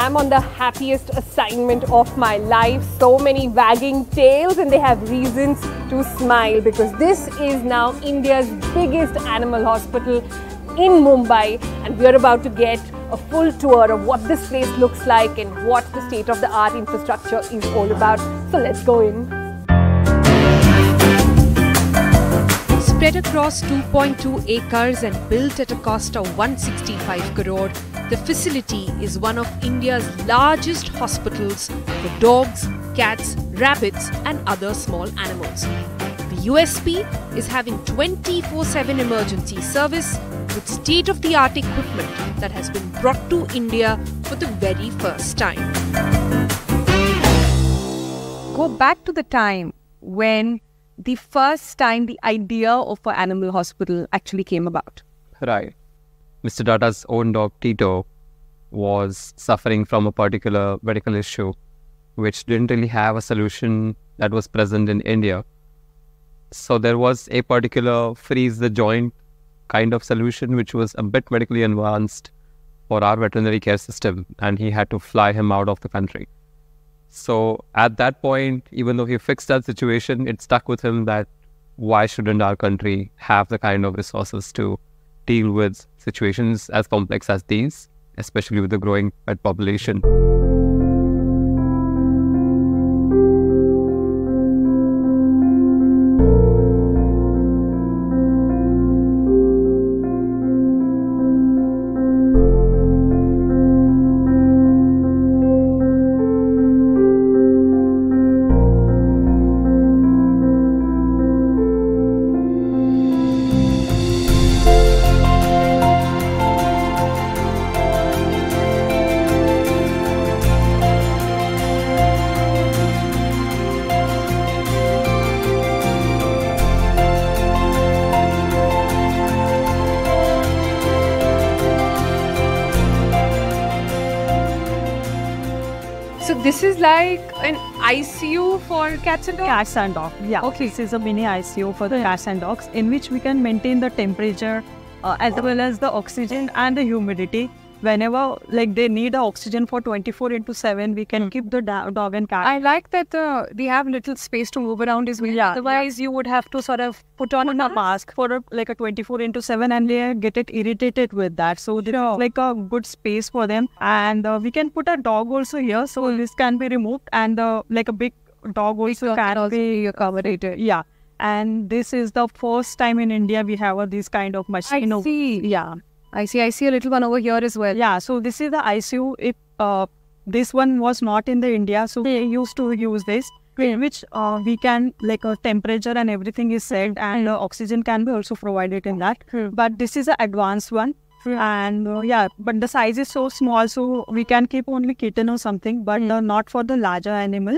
am on the happiest assignment of my life. So many wagging tails and they have reasons to smile because this is now India's biggest animal hospital in Mumbai, and we are about to get a full tour of what this place looks like and what the state-of-the-art infrastructure is all about. So let's go in. Spread across 2.2 acres and built at a cost of 165 crore, the facility is one of India's largest hospitals for dogs, cats, rabbits and other small animals. The USP is having 24/7 emergency service with state-of-the-art equipment that has been brought to India for the very first time. Go back to the time when the first time the idea of an animal hospital actually came about. Right. Mr. Tata's own dog Tito was suffering from a particular medical issue which didn't really have a solution that was present in India. So there was a particular freeze the joint kind of solution which was a bit medically advanced for our veterinary care system, and he had to fly him out of the country. So at that point, even though he fixed that situation, it stuck with him that why shouldn't our country have the kind of resources to deal with situations as complex as these, especially with the growing pet population. So this is like an ICU for cats and dogs? Cats and dogs, yeah. Okay. This is a mini ICU for the cats and dogs in which we can maintain the temperature as well as the oxygen and the humidity. Whenever they need oxygen for 24/7, we can keep the dog and cat. I like that they have little space to move around as well. Yeah. Otherwise, you would have to sort of put on a mask for a 24/7 and they get it irritated with that. So this is like a good space for them. And we can put a dog also here. So this can be removed, and like a big dog also can be accommodated. Yeah. And this is the first time in India we have this kind of machine. I see. Yeah. I see a little one over here as well. Yeah, so this is the ICU. If this one was not in the India, so we used to use this, in which we can, a temperature and everything is set, and oxygen can be also provided in that. But this is an advanced one. And but the size is so small, so we can keep only kitten or something, but not for the larger animal.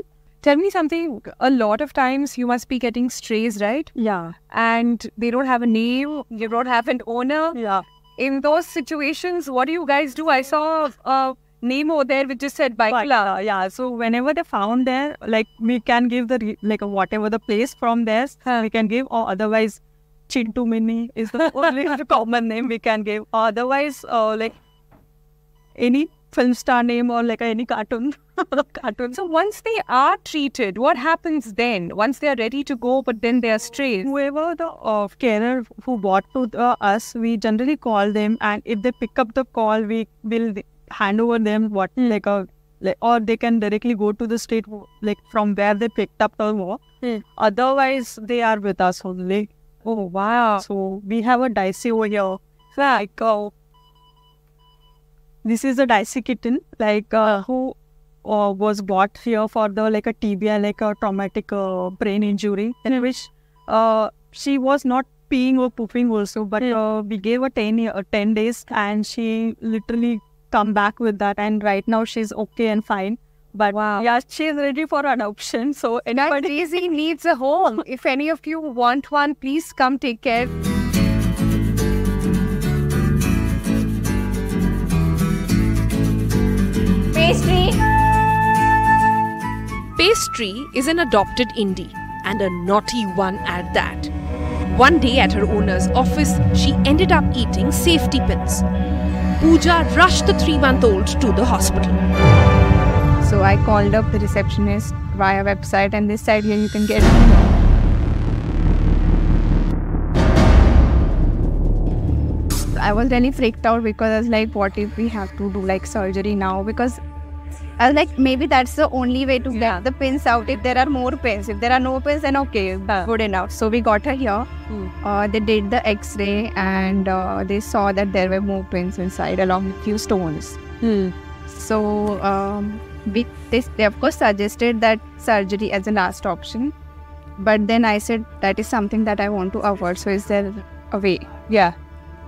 Tell me something, a lot of times you must be getting strays, right? Yeah. And they don't have a name, you don't have an owner. Yeah. In those situations, what do you guys do? I saw a name over there which just said Baikla. Yeah, so whenever they found there, we can give the whatever the place from there, we can give, or otherwise Chintu Mini is the only common name we can give. Or otherwise, any film star name or any cartoon. So once they are treated, what happens then? Once they are ready to go, but then they are strays. Whoever the carer who brought to us, we generally call them, and if they pick up the call, we will hand over them or they can directly go to the state from where they picked up the work. Otherwise, they are with us only. Oh wow! So we have a dicey over here. This is a dicey kitten, who was brought here for the a TBI, a traumatic brain injury, in which she was not peeing or pooping also, but we gave her 10 days, and she literally come back with that, and right now she's okay and fine. But yeah, she's ready for adoption. So anybody Daisy needs a home. If any of you want one, please come take care. Pastry is an adopted indie, and a naughty one at that. One day at her owner's office, she ended up eating safety pins. Pooja rushed the 3-month-old to the hospital. So I called up the receptionist via website and they said, yeah, you can get it. I was really freaked out because I was like, what if we have to do like surgery now? Because I was like, maybe that's the only way to get the pins out. If there are more pins, if there are no pins, then okay, good enough. So we got her here. They did the X-ray and they saw that there were more pins inside along with few stones. So they of course suggested that surgery as a last option. But then I said that is something that I want to avoid. So is there a way? Yeah.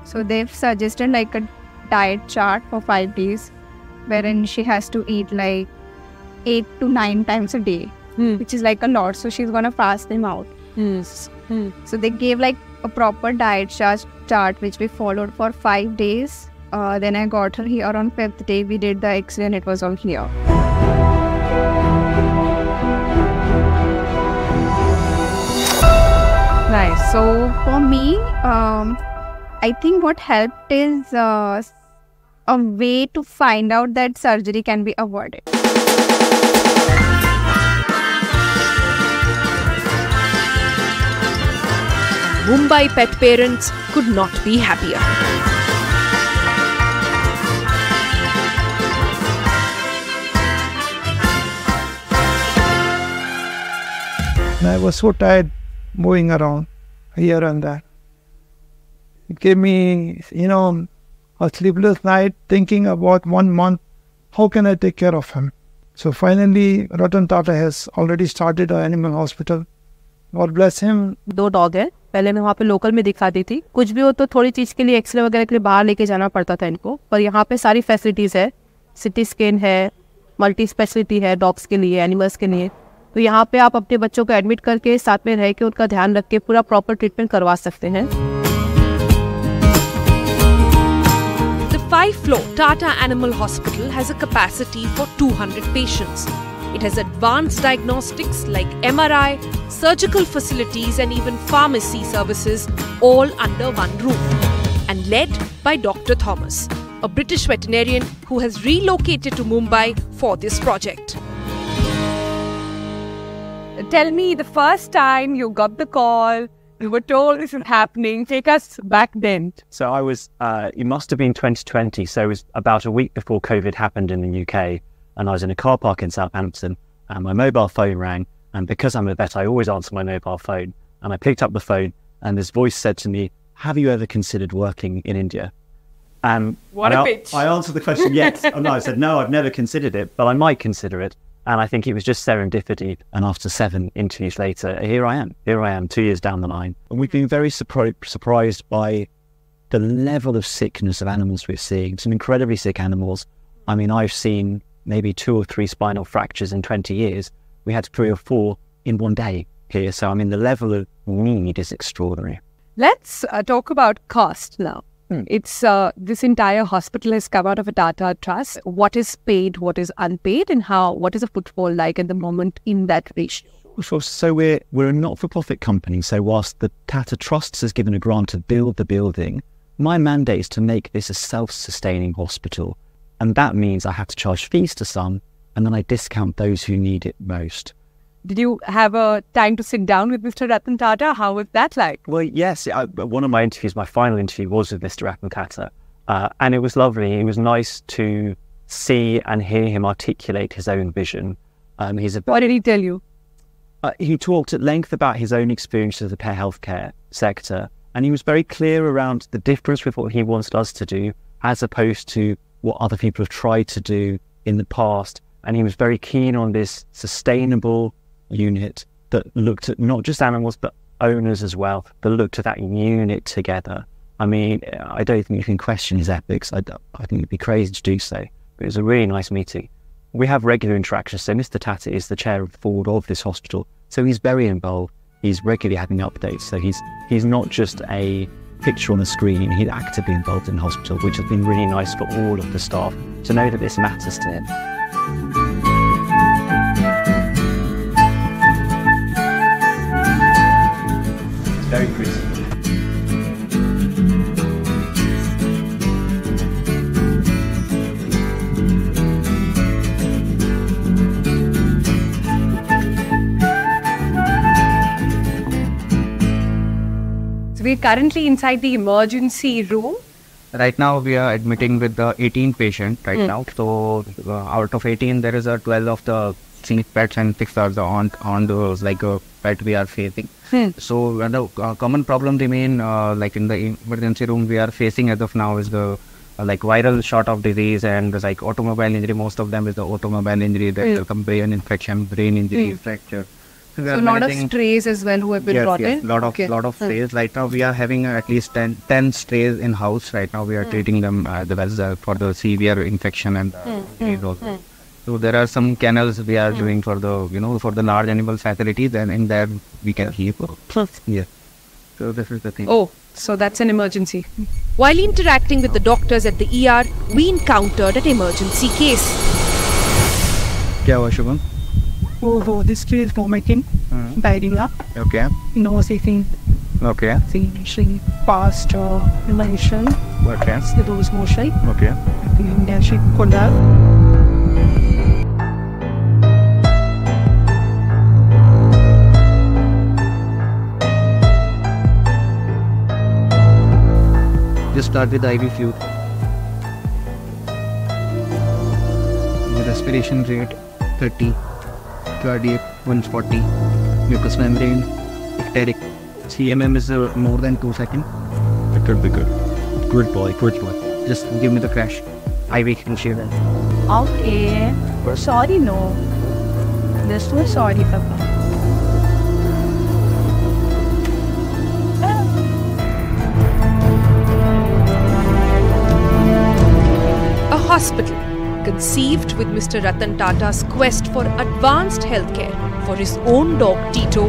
So they've suggested like a diet chart for 5 days, wherein she has to eat like 8 to 9 times a day, which is like a lot. So she's gonna fast them out. So they gave like a proper diet chart which we followed for 5 days. Then I got her here on 5th day. We did the X-ray and it was all clear. Nice. So for me, I think what helped is a way to find out that surgery can be avoided. Mumbai pet parents could not be happier. And I was so tired moving around here and there. It gave me, a sleepless night thinking about 1 month, how can I take care of him? So finally, Ratan Tata has already started an animal hospital. God bless him. 2 dog है. पहले मैं वहाँ पे local में दिखाती थी. कुछ भी हो तो थोड़ी चीज़ के लिए एक्सरे वगैरह के लिए बाहर लेके जाना पड़ता था इनको. पर यहाँ पे सारी फैसिलिटीज़ है. सिटी स्कैन है, मल्टी स्पेशलिटी है डॉग्स के लिए, एनिमल्स के लिए. तो यहाँ पे आप अपने बच्चों को एडमिट करके साथ में रह के उनका ध्यान रख के पूरा प्रॉपर ट्रीटमेंट करवा सकते हैं. The 5-floor Tata Animal Hospital has a capacity for 200 patients. It has advanced diagnostics like MRI, surgical facilities and even pharmacy services all under one roof. And led by Dr. Thomas, a British veterinarian who has relocated to Mumbai for this project. Tell me, the first time you got the call, you were told this is happening. Take us back then. So I was, it must have been 2020. So it was about a week before COVID happened in the UK. And I was in a car park in Southampton and my mobile phone rang. And because I'm a vet, I always answer my mobile phone. And I picked up the phone and this voice said to me, have you ever considered working in India? And what a pitch. I answered the question, yes. No, I said, no, I've never considered it, but I might consider it. And I think it was just serendipity. And after 7 interviews later, here I am 2 years down the line. And we've been very surprised by the level of sickness of animals we're seeing. Some incredibly sick animals. I mean, I've seen maybe 2 or 3 spinal fractures in 20 years. We had 3 or 4 in 1 day here. So, I mean, the level of need is extraordinary. Let's talk about cost now. It's this entire hospital has come out of a Tata trust. What is paid, what is unpaid, and what is the footfall like at the moment in that ratio? So we're a not-for-profit company. So whilst the Tata Trust has given a grant to build the building, my mandate is to make this a self-sustaining hospital. And that means I have to charge fees to some, and then I discount those who need it most. Did you have a time to sit down with Mr. Ratan Tata? How was that like? Well, yes. One of my interviews, my final interview, was with Mr. Ratan Tata. And it was lovely. It was nice to see and hear him articulate his own vision. What did he tell you? He talked at length about his own experience of the pet healthcare sector. And he was very clear around the difference with what he wants us to do, as opposed to what other people have tried to do in the past. And he was very keen on this sustainable unit that looked at not just animals but owners as well, but looked at that unit together. I mean, I don't think you can question his ethics. I think it'd be crazy to do so. But it was a really nice meeting. We have regular interactions. So Mr. Tata is the chair of the board of this hospital, so he's very involved. He's regularly having updates. So he's not just a picture on the screen. He's actively involved in the hospital, which has been really nice for all of the staff to know that this matters to him. Very crisp. We're currently inside the emergency room. Right now we are admitting with the 18 patient right now. So out of 18, there is a 12 of the sick pets and 6 are the on those like a pet we are facing. So the common problem remain like in the emergency room we are facing as of now is the like viral shot of disease and like automobile injury. Most of them is the automobile injury, that brain infection, brain injury, fracture. So a lot of strays as well who have been brought in? Lot of strays. Right now we are having at least 10 strays in house. Right now we are treating them for the severe infection and disease also. So there are some kennels we are doing for the for the large animal facilities, and in there we can keep. Yeah. So this is the thing. Oh, so that's an emergency. While interacting with the doctors at the ER, we encountered an emergency case. क्या हुआ Shubham? Oh, this tree is vomiting, diarrhea, Okay. nose itching, Okay. she passed inhalation, Okay. loose motion, Okay. and then she collapsed. Just start with IV fluid. The respiration rate 30, cardiac 140, mucous membrane, ecteric. CMM is more than 2 seconds. It could be good. Good boy, good boy. Just give me the crash. IV insurance. Okay. Sorry, no. This was sorry, Papa. A hospital conceived with Mr. Ratan Tata's quest for advanced healthcare for his own dog Tito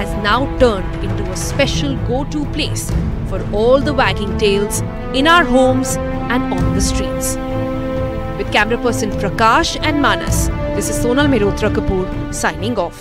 has now turned into a special go-to place for all the wagging tails in our homes and on the streets. With camera person Prakash and Manas, this is Sonal Mehrotra Kapoor signing off.